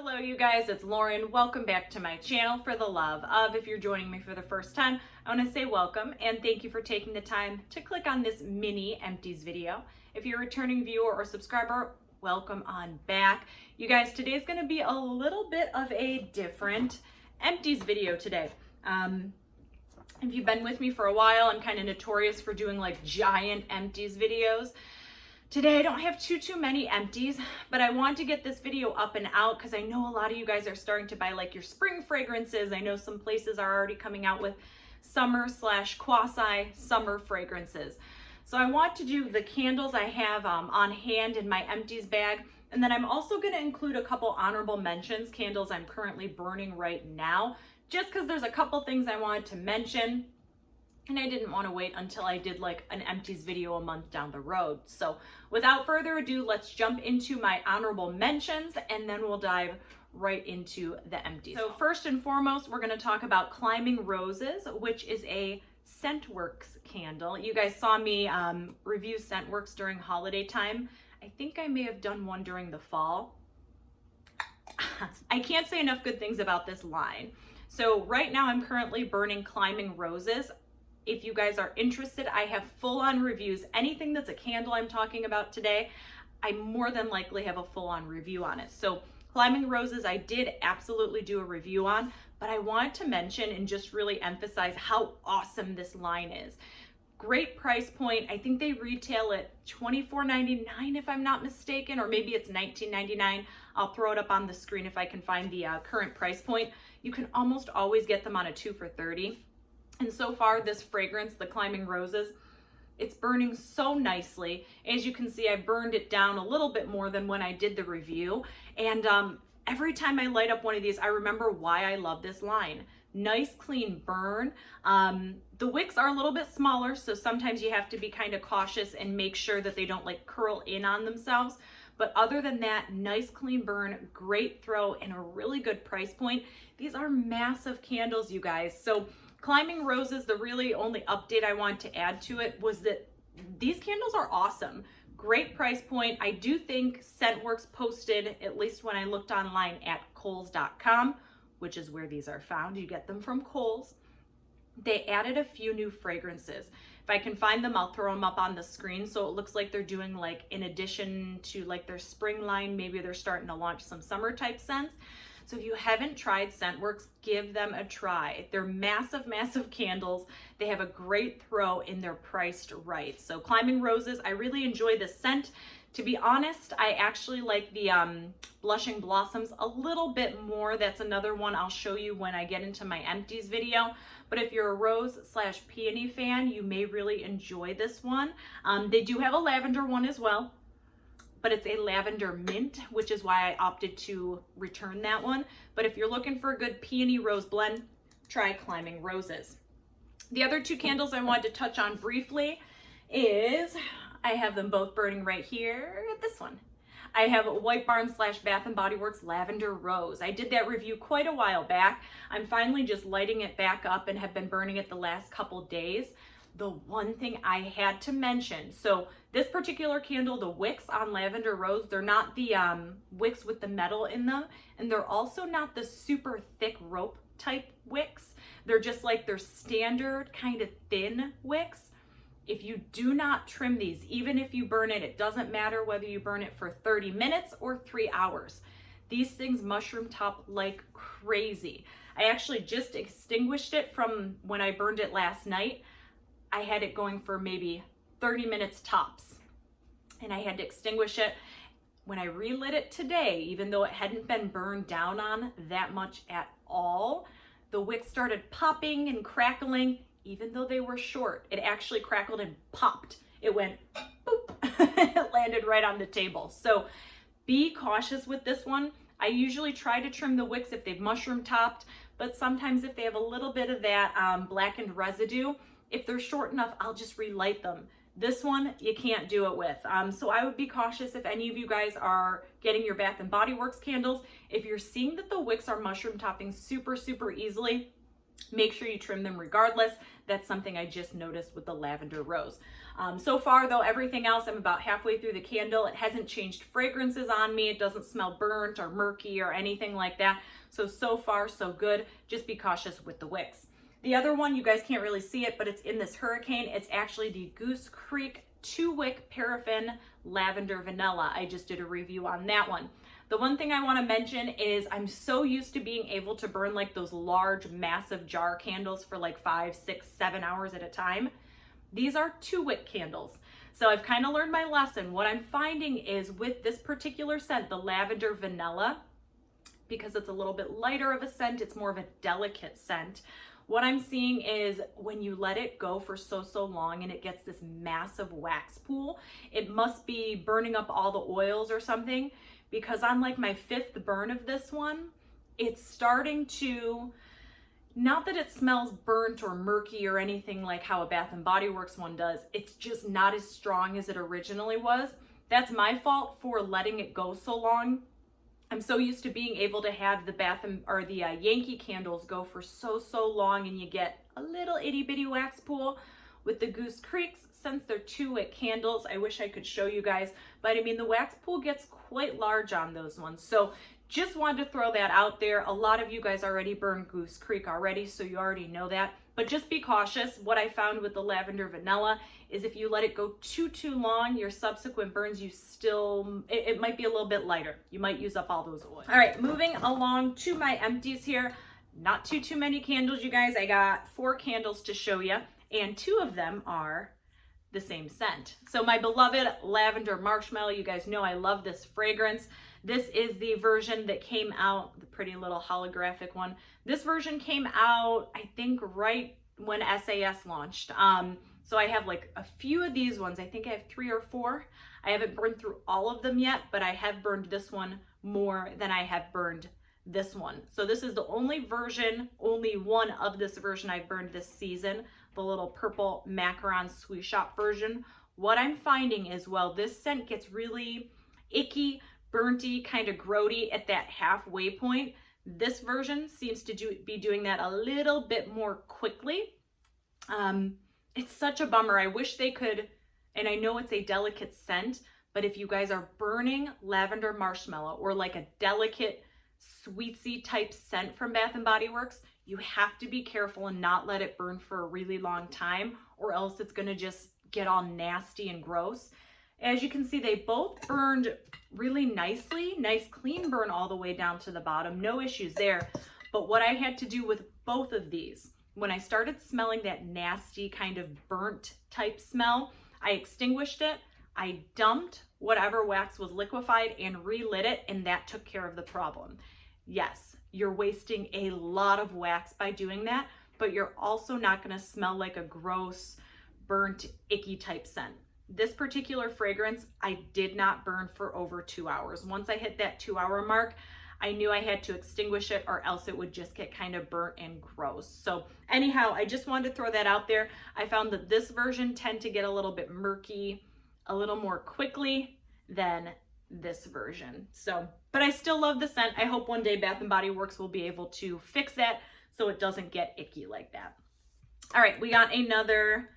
Hello you guys, it's Lauren. Welcome back to my channel for the love of. If you're joining me for the first time, I want to say welcome and thank you for taking the time to click on this mini empties video. If you're a returning viewer or subscriber, welcome on back. You guys, today's going to be a little bit of a different empties video today. If you've been with me for a while, I'm kind of notorious for doing like giant empties videos. Today I don't have too many empties, but I want to get this video up and out because I know a lot of you guys are starting to buy like your spring fragrances. I know some places are already coming out with summer / quasi summer fragrances. So I want to do the candles I have on hand in my empties bag. And then I'm also going to include a couple honorable mentions, candles I'm currently burning right now, just because there's a couple things I wanted to mention. And I didn't want to wait until I did like an empties video a month down the road. So without further ado, let's jump into my honorable mentions and then we'll dive right into the empties. So first and foremost, we're going to talk about Climbing Roses, which is a ScentWorx candle. You guys saw me review ScentWorx during holiday time. I think I may have done one during the fall. I can't say enough good things about this line. So right now I'm currently burning Climbing Roses. If you guys are interested, I have full-on reviews. Anything that's a candle I'm talking about today, I more than likely have a full-on review on it. So Climbing Roses, I did absolutely do a review on, but I want to mention and just really emphasize how awesome this line is. Great price point. I think they retail at $24.99 if I'm not mistaken, or maybe it's $19.99. I'll throw it up on the screen if I can find the current price point. You can almost always get them on a 2 for $30. And so far, this fragrance, the Climbing Roses, it's burning so nicely. As you can see, I burned it down a little bit more than when I did the review. And every time I light up one of these, I remember why I love this line. Nice, clean burn. The wicks are a little bit smaller, so sometimes you have to be kind of cautious and make sure that they don't like curl in on themselves. But other than that, nice, clean burn, great throw, and a really good price point. These are massive candles, you guys. So Climbing Roses, the really only update I want to add to it was that these candles are awesome. Great price point. I do think ScentWorx posted, at least when I looked online, at Kohl's.com, which is where these are found. You get them from Kohl's. They added a few new fragrances. If I can find them, I'll throw them up on the screen. So it looks like they're doing like, in addition to like their spring line, maybe they're starting to launch some summer type scents. So if you haven't tried ScentWorx, give them a try. They're massive, massive candles. They have a great throw and they're priced right. So Climbing Roses, I really enjoy the scent. To be honest, I actually like the Blushing Blossoms a little bit more. That's another one I'll show you when I get into my empties video. But if you're a rose / peony fan, you may really enjoy this one. They do have a lavender one as well, but it's a lavender mint, which is why I opted to return that one. But if you're looking for a good peony rose blend, try Climbing Roses. The other two candles I wanted to touch on briefly is, I have them both burning right here, this one. I have White Barn / Bath & Body Works Lavender Rose. I did that review quite a while back. I'm finally just lighting it back up and have been burning it the last couple days. The one thing I had to mention, so this particular candle, the wicks on Lavender Rose, they're not the wicks with the metal in them, and they're also not the super thick rope type wicks. They're just like their standard kind of thin wicks. If you do not trim these, even if you burn it, it doesn't matter whether you burn it for 30 minutes or 3 hours. These things mushroom top like crazy. I actually just extinguished it from when I burned it last night. I had it going for maybe 30 minutes tops, and I had to extinguish it. When I relit it today, even though it hadn't been burned down on that much at all, the wick started popping and crackling. Even though they were short, it actually crackled and popped. It went boop. It landed right on the table. So be cautious with this one. I usually try to trim the wicks if they've mushroom topped, but sometimes if they have a little bit of that blackened residue, if they're short enough, I'll just relight them. This one, you can't do it with. So I would be cautious if any of you guys are getting your Bath & Body Works candles. If you're seeing that the wicks are mushroom topping super easily, make sure you trim them regardless. That's something I just noticed with the lavender rose. So far though, everything else, I'm about halfway through the candle. It hasn't changed fragrances on me. It doesn't smell burnt or murky or anything like that. So far so good. Just be cautious with the wicks. The other one, you guys can't really see it, but it's in this hurricane. It's actually the Goose Creek 2-wick paraffin lavender vanilla. I just did a review on that one. The one thing I want to mention is I'm so used to being able to burn like those large, massive jar candles for like 5, 6, 7 hours at a time. These are 2-wick candles. So I've kind of learned my lesson. What I'm finding is with this particular scent, the lavender vanilla, because it's a little bit lighter of a scent, it's more of a delicate scent. What I'm seeing is when you let it go for so long and it gets this massive wax pool, it must be burning up all the oils or something, because on like my 5th burn of this one, it's starting to, not that it smells burnt or murky or anything like how a Bath & Body Works one does, it's just not as strong as it originally was. That's my fault for letting it go so long. I'm so used to being able to have the Yankee candles go for so long, and you get a little itty bitty wax pool. With the Goose Creeks, since they're 2-wick candles, I wish I could show you guys, but I mean the wax pool gets quite large on those ones. So just wanted to throw that out there. A lot of you guys already burned Goose Creek already, so you already know that. But just be cautious. What I found with the lavender vanilla is if you let it go too long, your subsequent burns, it might be a little bit lighter. You might use up all those oils. All right, moving along to my empties here. Not too many candles, you guys. I got 4 candles to show you, and 2 of them are the same scent. So my beloved Lavender Marshmallow, you guys know I love this fragrance. This is the version that came out, the pretty little holographic one. This version came out, I think, right when SAS launched. So I have like a few of these ones. I think I have 3 or 4. I haven't burned through all of them yet, but I have burned this one more than I have burned this one. So this is the only one of this version I've burned this season, the little purple macaron sweet shop version. What I'm finding is, well, this scent gets really icky, burnty, kind of grody at that halfway point. This version seems to be doing that a little bit more quickly. It's such a bummer. I wish they could, and I know it's a delicate scent, but if you guys are burning Lavender Marshmallow or like a delicate sweetsy type scent from Bath & Body Works, you have to be careful and not let it burn for a really long time, or else it's going to just get all nasty and gross. As you can see, they both burned really nicely, nice clean burn all the way down to the bottom, no issues there. But what I had to do with both of these, when I started smelling that nasty kind of burnt type smell, I extinguished it, I dumped whatever wax was liquefied and relit it, and that took care of the problem. Yes, you're wasting a lot of wax by doing that, but you're also not going to smell like a gross, burnt, icky type scent. This particular fragrance, I did not burn for over 2 hours. Once I hit that 2-hour mark, I knew I had to extinguish it, or else it would just get kind of burnt and gross. So anyhow, I just wanted to throw that out there. I found that this version tend to get a little bit murky a little more quickly than this version. So, but I still love the scent. I hope one day Bath & Body Works will be able to fix that so it doesn't get icky like that. All right, we got another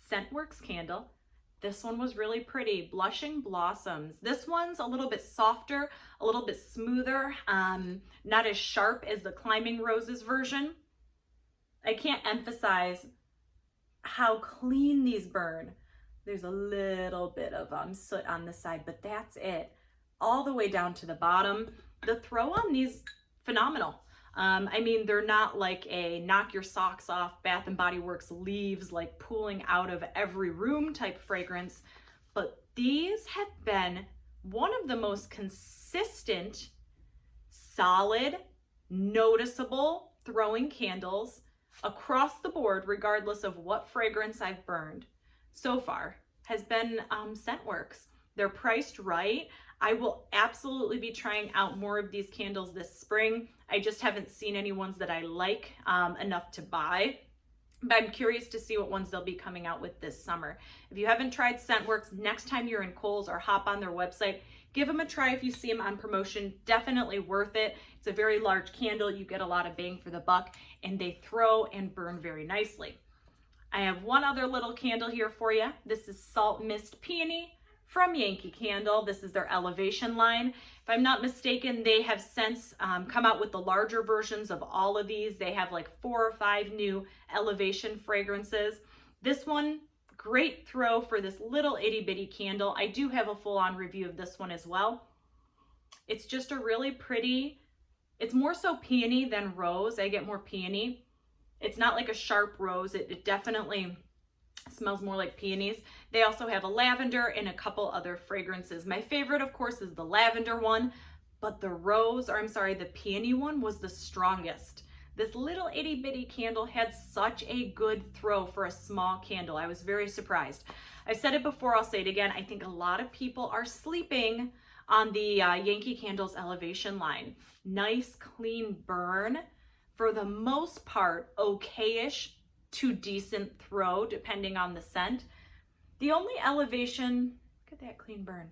ScentWorx candle. This one was really pretty, Blushing Blossoms. This one's a little bit softer, a little bit smoother, not as sharp as the Climbing Roses version. I can't emphasize how clean these burn. There's a little bit of soot on the side, but that's it. All the way down to the bottom. The throw on these, phenomenal. I mean, they're not like a knock your socks off Bath & Body Works leaves like pooling out of every room type fragrance, but these have been one of the most consistent, solid, noticeable throwing candles across the board, regardless of what fragrance I've burned so far, has been ScentWorx. They're priced right. I will absolutely be trying out more of these candles this spring. I just haven't seen any ones that I like enough to buy, but I'm curious to see what ones they'll be coming out with this summer. If you haven't tried ScentWorx, next time you're in Kohl's or hop on their website, Give them a try if you see them on promotion. Definitely worth it. It's a very large candle. You get a lot of bang for the buck, and they throw and burn very nicely. I have one other little candle here for you. This is Salt Mist Peony from Yankee Candle. This is their Elevation line. If I'm not mistaken, they have since come out with the larger versions of all of these. They have like 4 or 5 new Elevation fragrances. This one, great throw for this little itty bitty candle. I do have a full-on review of this one as well. It's just a really pretty, it's more so peony than rose. I get more peony. It's not like a sharp rose. It definitely smells more like peonies. They also have a lavender and a couple other fragrances. My favorite, of course, is the lavender one, but the peony one was the strongest. This little itty bitty candle had such a good throw for a small candle. I was very surprised. I've said it before, I'll say it again. I think a lot of people are sleeping on the Yankee Candles Elevation line. Nice, clean burn. For the most part, okay-ish to decent throw, depending on the scent. The only Elevation, look at that clean burn.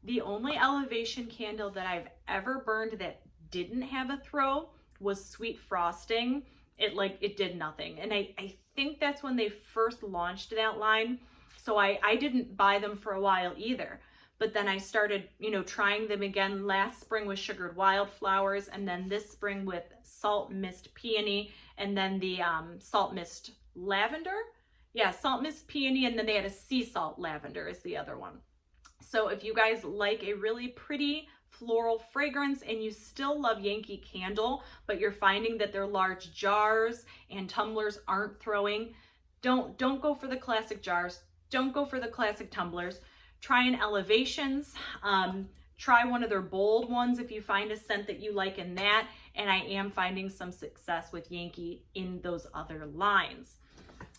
The only Elevation candle that I've ever burned that didn't have a throw was Sweet Frosting. It did nothing. And I think that's when they first launched that line. So I didn't buy them for a while either. But then I started, trying them again last spring with Sugared Wildflowers, and then this spring with Salt Mist Peony, and then the Salt Mist Lavender. Yeah, Salt Mist Peony, and then they had a Sea Salt Lavender is the other one. So if you guys like a really pretty floral fragrance and you still love Yankee Candle, but you're finding that their large jars and tumblers aren't throwing, don't go for the classic jars. Don't go for the classic tumblers. Try an Elevations. Try one of their bold ones if you find a scent that you like in that. And I am finding some success with Yankee in those other lines.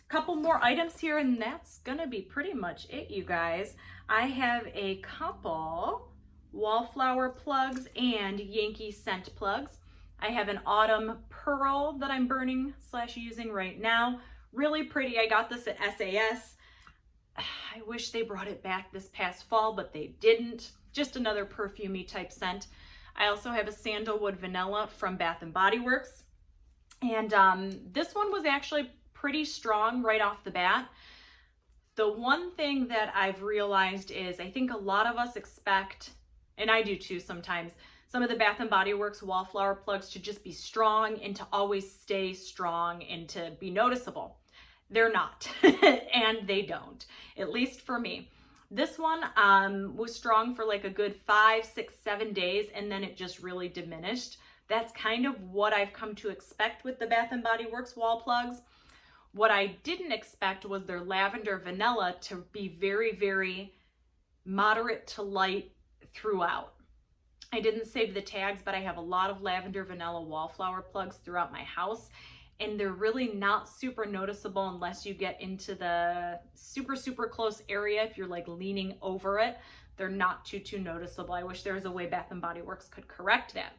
Couple more items here, and that's gonna be pretty much it, you guys. I have a couple Wallflower plugs and Yankee scent plugs. I have an Autumn Pearl that I'm burning / using right now. Really pretty. I got this at SAS. I wish they brought it back this past fall, but they didn't. Just another perfumey type scent. I also have a Sandalwood Vanilla from Bath & Body Works. And this one was actually pretty strong right off the bat. The one thing that I've realized is I think a lot of us expect, and I do too sometimes, some of the Bath & Body Works Wallflower plugs to just be strong and to always stay strong and to be noticeable. They're not, and they don't, at least for me. This one was strong for like a good 5, 6, 7 days, and then it just really diminished. That's kind of what I've come to expect with the Bath & Body Works wall plugs. What I didn't expect was their Lavender Vanilla to be very, very moderate to light throughout. I didn't save the tags, but I have a lot of Lavender Vanilla Wallflower plugs throughout my house, and they're really not super noticeable unless you get into the super, super close area. If you're like leaning over it, they're not too noticeable. I wish there was a way Bath & Body Works could correct that.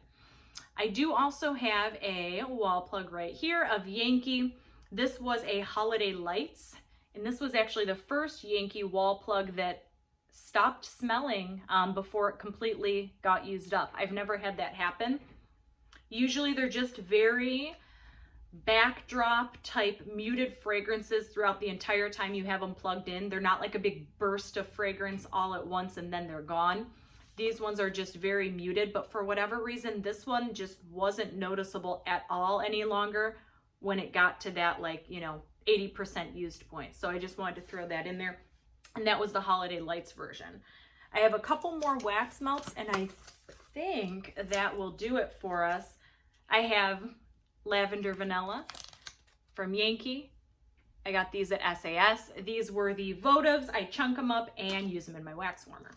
I do also have a wall plug right here of Yankee. This was a Holiday Lights, and this was actually the first Yankee wall plug that stopped smelling before it completely got used up. I've never had that happen. Usually they're just very backdrop type muted fragrances throughout the entire time you have them plugged in. They're not like a big burst of fragrance all at once and then they're gone. These ones are just very muted, but for whatever reason, this one just wasn't noticeable at all any longer when it got to that 80% used point. So I just wanted to throw that in there. And that was the Holiday Lights version. I have a couple more wax melts, and I think that will do it for us. I have Lavender Vanilla from Yankee. I got these at SAS. These were the votives. I chunk them up and use them in my wax warmer.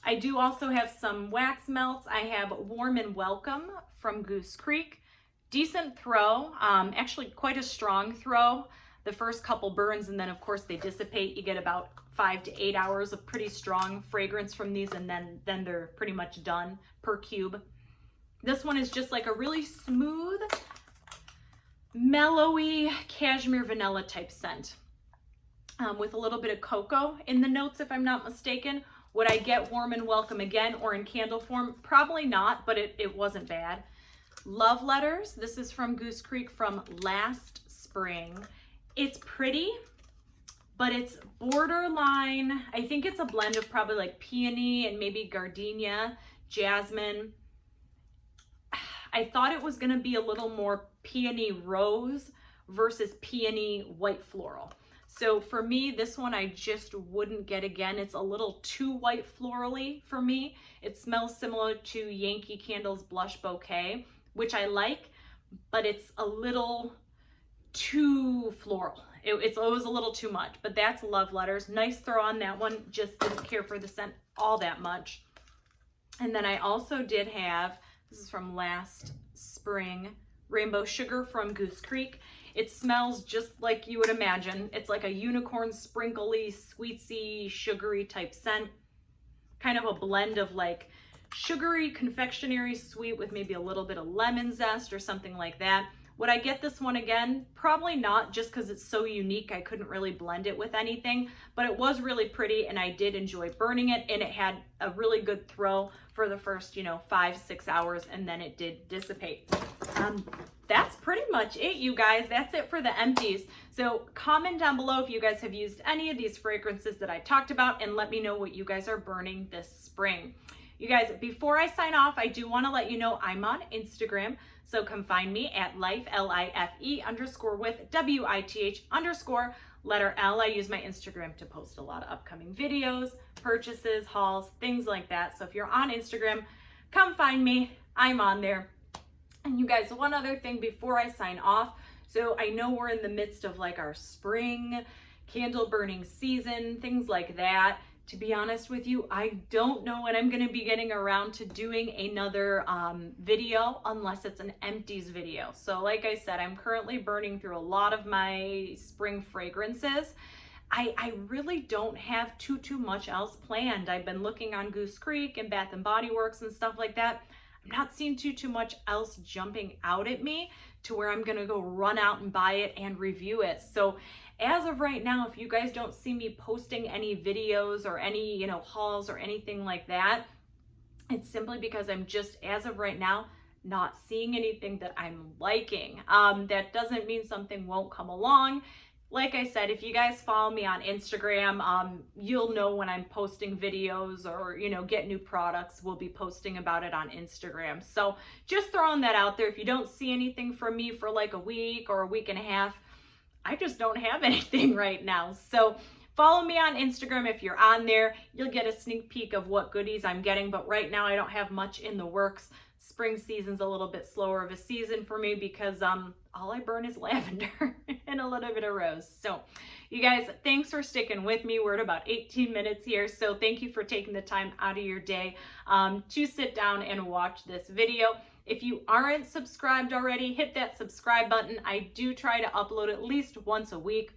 I do also have some wax melts. I have Warm and Welcome from Goose Creek. Decent throw, actually quite a strong throw. The first couple burns, and then of course they dissipate. You get about 5 to 8 hours of pretty strong fragrance from these, and then they're pretty much done per cube. This one is just like a really smooth, mellowy cashmere vanilla type scent with a little bit of cocoa in the notes, if I'm not mistaken. Would I get Warm and Welcome again or in candle form? Probably not, but it wasn't bad. Love Letters. This is from Goose Creek from last spring. It's pretty, but it's borderline. I think it's a blend of probably like peony and maybe gardenia, jasmine. I thought it was gonna be a little more peony rose versus peony white floral. So for me, this one I just wouldn't get again. It's a little too white florally for me. It smells similar to Yankee Candle's Blush Bouquet, which I like, but it's a little too floral. It was a little too much, but that's Love Letters. Nice throw on that one. Just didn't care for the scent all that much. And then I also did have, this is from last spring, Rainbow Sugar from Goose Creek. It smells just like you would imagine. It's like a unicorn sprinkly, sweetsy, sugary type scent. Kind of a blend of like sugary, confectionery sweet with maybe a little bit of lemon zest or something like that. Would I get this one again? Probably not, just because it's so unique. I couldn't really blend it with anything, but it was really pretty and I did enjoy burning it, and it had a really good throw for the first, 5-6 hours, and then it did dissipate. That's pretty much it, you guys. That's it for the empties. So comment down below if you guys have used any of these fragrances that I talked about, and let me know what you guys are burning this spring. You guys, before I sign off, I do want to let you know I'm on Instagram. So come find me at life, L-I-F-E _ WITH _ letter L. I use my Instagram to post a lot of upcoming videos, purchases, hauls, things like that. So if you're on Instagram, come find me. I'm on there. And you guys, one other thing before I sign off. So I know we're in the midst of like our spring candle burning season, things like that. To be honest with you, I don't know when I'm going to be getting around to doing another video unless it's an empties video. So like I said, I'm currently burning through a lot of my spring fragrances. I really don't have too much else planned. I've been looking on Goose Creek and Bath & Body Works and stuff like that. I'm not seeing too much else jumping out at me to where I'm going to go run out and buy it and review it. So as of right now, if you guys don't see me posting any videos or any, hauls or anything like that, it's simply because I'm just, as of right now, not seeing anything that I'm liking. That doesn't mean something won't come along. Like I said, if you guys follow me on Instagram, you'll know when I'm posting videos or, get new products. We'll be posting about it on Instagram. So just throwing that out there. If you don't see anything from me for like a week or a week and a half, I just don't have anything right now. So follow me on Instagram. If you're on there, you'll get a sneak peek of what goodies I'm getting. But right now I don't have much in the works. Spring season's a little bit slower of a season for me because all I burn is lavender and a little bit of rose. So you guys, thanks for sticking with me. We're at about 18 minutes here. So thank you for taking the time out of your day to sit down and watch this video. If you aren't subscribed already, hit that subscribe button. I do try to upload at least once a week,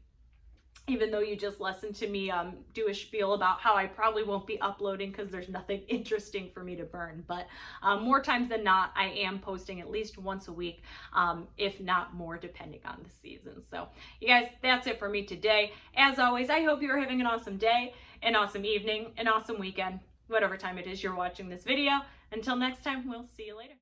even though you just listened to me do a spiel about how I probably won't be uploading because there's nothing interesting for me to burn. But more times than not, I am posting at least once a week, if not more, depending on the season. So you guys, that's it for me today. As always, I hope you're having an awesome day, an awesome evening, an awesome weekend, whatever time it is you're watching this video. Until next time, we'll see you later.